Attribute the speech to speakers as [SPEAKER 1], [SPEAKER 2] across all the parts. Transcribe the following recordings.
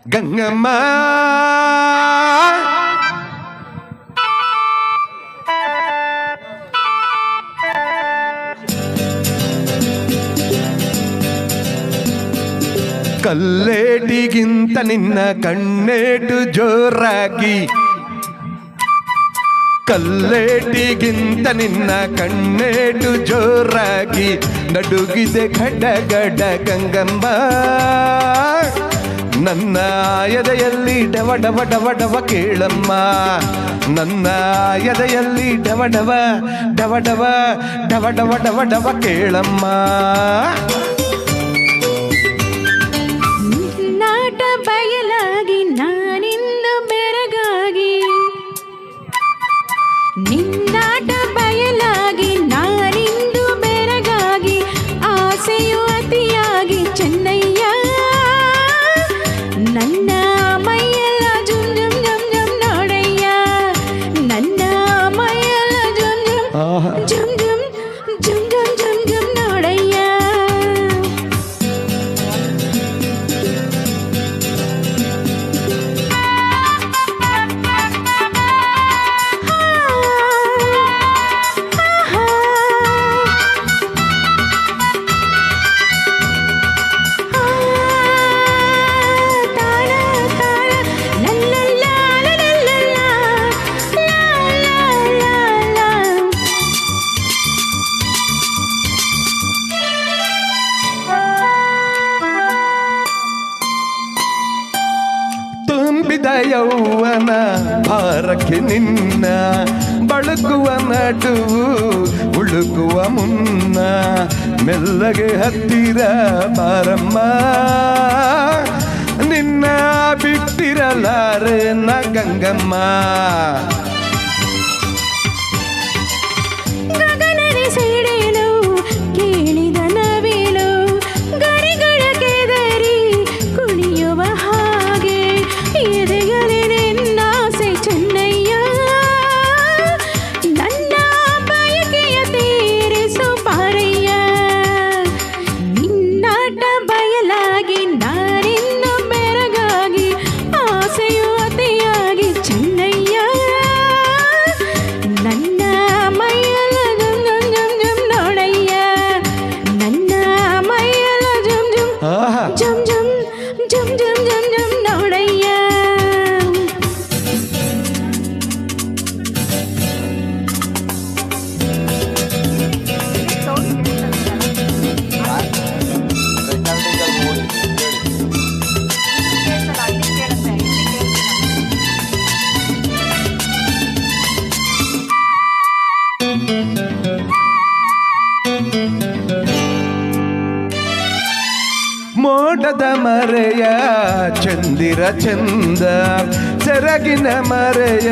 [SPEAKER 1] ಗಂಗಮ್ಮ ಕಲ್ಲೇಟಿಗಿಂತ ನಿನ್ನ ಕಣ್ಣೇಟು ಜೋರಾಗಿ ಕಲ್ಲೇಟಿಗಿಂತ ನಿನ್ನ ಕಣ್ಣೇಟು ಜೋರಾಗಿ ನಡುಗಿದೆ ಗಡ ಗಂಗಮ್ಮ ನನ್ನ ಎದೆಯಲ್ಲಿ ಡವ ಡವ ಡವ ಡವ ಕೇಳಮ್ಮ ನನ್ನ ಎದೆಯಲ್ಲಿ ಡವ ಡವ ಡವ ಡವ ಡವ ಡವ ಡವ ಡವ ಕೇಳಮ್ಮ
[SPEAKER 2] ನಾಟ ಬಯಲಾಗಿ ನಾನಿಂದು ಬೆರಗಾಗಿ ನಿನ್ನಾಟ ಬಯಲಾಗಿ ನಾನಿಂದು ಬೆರಗಾಗಿ ಆಸೆಯು ಅತಿಯಾಗಿ ಚೆನ್ನಯ್ಯ ನನ್ನ ಮೈಯೆಲ್ಲ ಜುಮ್ ಜುಮ್ ಜುಮ್ ಜುಮ್ ನೋಡಯ್ಯ ನನ್ನ ಮೈಯೆಲ್ಲ ಜುಮ್ ಜುಮ್ ಜುಮ್ ಜುಮ್ ಜುಮ್ ಜುಮ್ ಜುಮ್ ನೋಡಯ್ಯ
[SPEAKER 1] ತುಂಬಿದ ಯೌವನ ಭಾರಕ್ಕೆ ನಿನ್ನ ಬಳಕುವ ನಡುವು ಉಳುಕುವ ಮುನ್ನ ಮೆಲ್ಲಗೆ ಹತ್ತಿರ ಬಾರಮ್ಮ ನಿನ್ನ ಬಿಟ್ಟಿರಲಾರೆ ನ ಗಂಗಮ್ಮ
[SPEAKER 2] ಗಗನನೆ ಸಿಡಿಲು ಕೇಳಿದ ನವಿಲು ಗರಿಗಳ ಕೆದರಿ ಕುಣಿಯುವ ಹಾಗೆ ಎದೆಗಲಿ ನಿನ್ನಾಸೆ ಚೆನ್ನಯ್ಯ ನನ್ನ ಬಯಕೆಯ ತೀರಿಸು ಪಾರಯ್ಯ ನಿನ್ನಾಟ ಬಯಲಾಗಿ ನಾನಿನ್ನು ಬೆರಗಾಗಿ ಆಸೆಯು ಅತಿಯಾಗಿ ಚೆನ್ನಯ್ಯ ನನ್ನ ಮೈಯೆಲ್ಲ ಜುಮ್ ಜುಮ್ ಜುಮ್ ಜುಮ್ ನೋಡಯ್ಯ ನನ್ನ ಮೈಯೆಲ್ಲ ಜುಮ್ ಜುಮ್
[SPEAKER 1] ಆಹಾ
[SPEAKER 2] ಜುಮ್ ಜುಮ್ ಜುಮ್ ಜುಮ್ ಜುಮ್ ಜುಮ್ ನೋಡಯ್ಯ
[SPEAKER 1] ಮೋಡದ ಮರೆಯ ಚಂದಿರ ಚಂದ ಸೆರಗಿನ ಮರೆಯ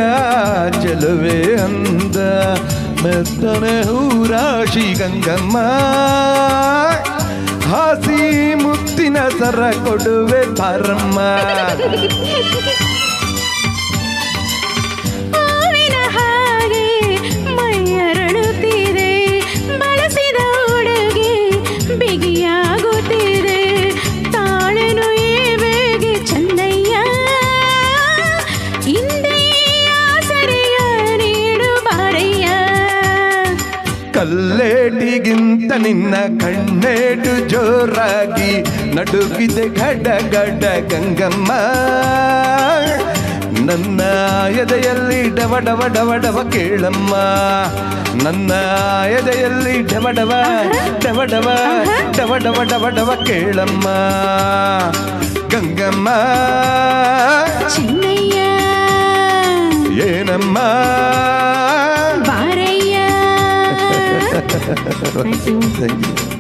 [SPEAKER 1] ಚೆಲುವೆ ಅಂದ ಮೆತ್ತನೆ ಹೂರಾಶಿ ಗಂಗಮ್ಮ ಹಾಸಿ ಮುತ್ತಿನ ಸರ ಕೊಡುವೆ ಬಾರಮ್ಮ
[SPEAKER 2] ಹೂವಿನ ಹಾಗೆ ಮೈಯರಳುತ್ತಿದೆ ಬಳಸಿದ ಉಡುಗೆ ಬಿಗಿಯಾಗುತ್ತಿದೆ ತಾಳೆನು ಈ ಬೇಗೆ ಚೆನ್ನಯ್ಯ ಹಿಂದೆ ಆಸರೆಯ ನೀಡು ಬಾರಯ್ಯ
[SPEAKER 1] ಕಲ್ಲೇಟಿಗಿಂತ ನಿನ್ನ ಕಣ್ಣೇಟು ಜೋರಾಗಿ ನಡುಗಿದೆ ಗಡ ಗಂಗಮ್ಮ ನನ್ನ ಎದೆಯಲ್ಲಿ ಡವ ಡವ ಡವ ಡವ ಕೇಳಮ್ಮ ನನ್ನ ಎದೆಯಲ್ಲಿ ಡವ ಡವ ಡವ ಡವ ಡವ ಡವ ಡವ ಡವ ಕೇಳಮ್ಮ ಗಂಗಮ್ಮ
[SPEAKER 2] ಚೆನ್ನಯ್ಯ
[SPEAKER 1] ಏನಮ್ಮ
[SPEAKER 2] ಬಾರಯ್ಯ
[SPEAKER 1] Thank you.